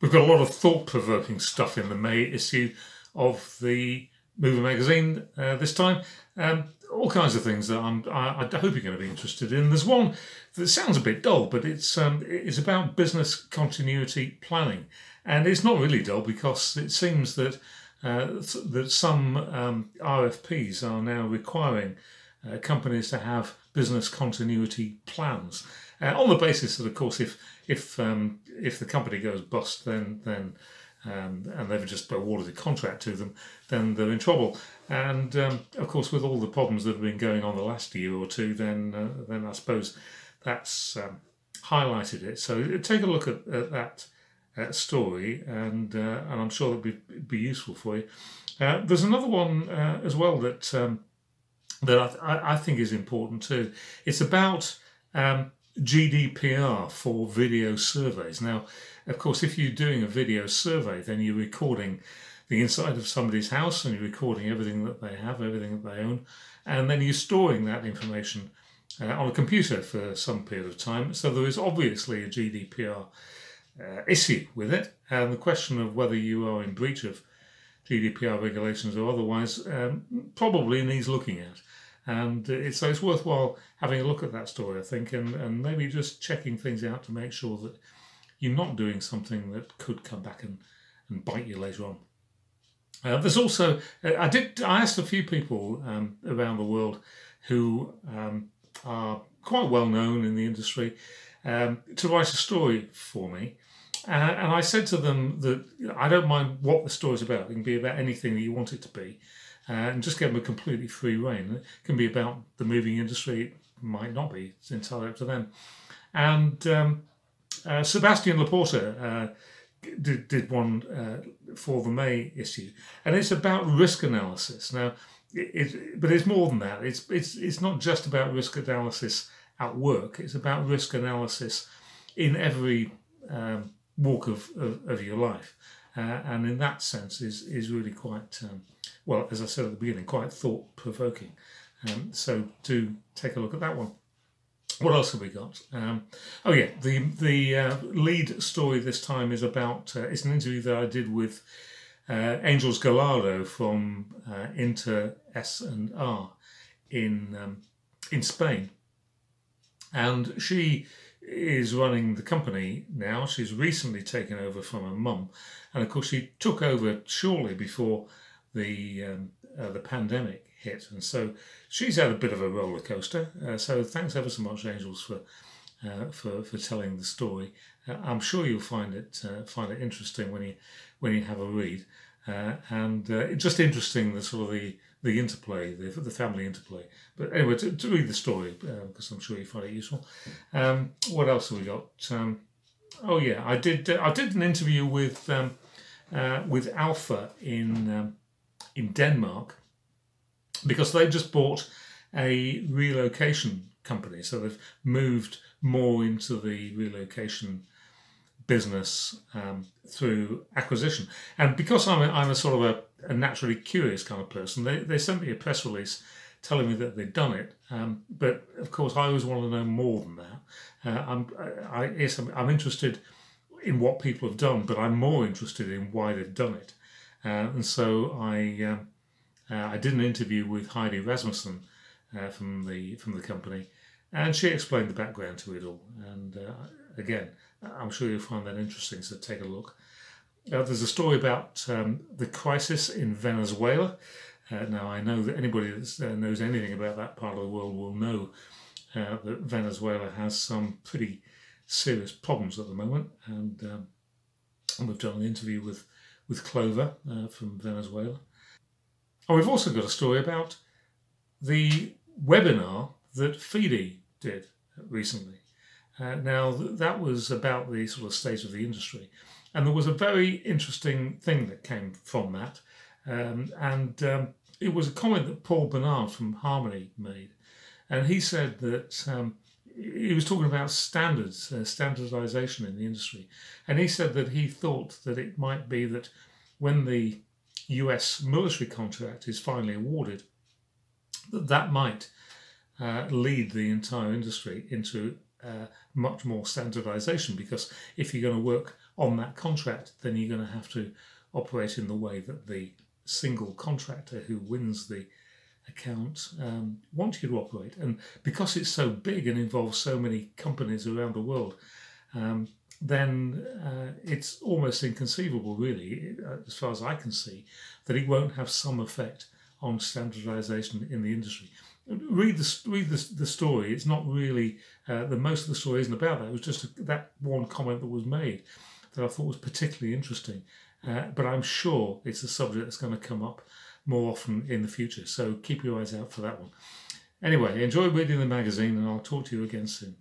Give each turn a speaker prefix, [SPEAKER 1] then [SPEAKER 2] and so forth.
[SPEAKER 1] We've got a lot of thought-provoking stuff in the May issue of the Mover magazine this time. All kinds of things that I hope you're going to be interested in. There's one that sounds a bit dull, but it's about business continuity planning, and it's not really dull because it seems that some RFPs are now requiring companies to have business continuity plans on the basis that, of course, if the company goes bust, then and they've just awarded a contract to them, then they're in trouble. And of course, with all the problems that have been going on the last year or two, then I suppose that's highlighted it. So take a look at that story, and I'm sure it'll be useful for you. There's another one as well that I think is important too. It's about GDPR for video surveys. Now, of course, if you're doing a video survey, then you're recording the inside of somebody's house and you're recording everything that they have, everything that they own, and then you're storing that information on a computer for some period of time. So there is obviously a GDPR issue with it, and the question of whether you are in breach of GDPR regulations or otherwise probably needs looking at. And so it's worthwhile having a look at that story, I think, and maybe just checking things out to make sure that you're not doing something that could come back and bite you later on. There's also, I asked a few people around the world who are quite well known in the industry to write a story for me. And I said to them that I don't mind what the story's about. It can be about anything that you want it to be. And just give them a completely free rein. It can be about the moving industry. It might not be. It's entirely up to them. And Sebastian Laporta did one for the May issue, and it's about risk analysis. Now, but it's more than that. It's not just about risk analysis at work. It's about risk analysis in every walk of your life, and in that sense is really quite well, as I said at the beginning, quite thought-provoking. So do take a look at that one. What else have we got? Oh yeah, the lead story this time is about, it's an interview that I did with Angels Gallardo from Inter S&R in Spain. And she is running the company now. She's recently taken over from her mum. And of course she took over shortly before the pandemic hit, and so she's had a bit of a roller coaster. So thanks ever so much, Angels, for telling the story. I'm sure you'll find it interesting when you have a read, and just interesting the sort of the interplay, the family interplay. But anyway, to read the story because I'm sure you find it useful. What else have we got? Oh yeah, I did an interview with Alpha in Denmark, because they just bought a relocation company. So they've moved more into the relocation business through acquisition. And because I'm a sort of a naturally curious kind of person, they sent me a press release telling me that they'd done it. But of course, I always want to know more than that. I'm interested in what people have done, but I'm more interested in why they've done it. And so I did an interview with Heidi Rasmussen from the company, and she explained the background to it all. And again, I'm sure you'll find that interesting, so take a look. There's a story about the crisis in Venezuela. Now, I know that anybody that knows anything about that part of the world will know that Venezuela has some pretty serious problems at the moment. And we've done an interview with Clover from Venezuela. And we've also got a story about the webinar that FIDE did recently. Now, that was about the sort of state of the industry. And there was a very interesting thing that came from that. It was a comment that Paul Bernard from Harmony made. And he said that he was talking about standards, standardization in the industry. And he said that he thought that it might be that when the US military contract is finally awarded, that might lead the entire industry into much more standardization, because if you're going to work on that contract, then you're going to have to operate in the way that the single contractor who wins the account wants you to operate. And because it's so big and involves so many companies around the world, then it's almost inconceivable, really, as far as I can see, that it won't have some effect on standardization in the industry. Read the story. It's not really, the most of the story isn't about that. It was just that one comment that was made that I thought was particularly interesting. But I'm sure it's a subject that's going to come up more often in the future. So keep your eyes out for that one. Anyway, enjoy reading the magazine, and I'll talk to you again soon.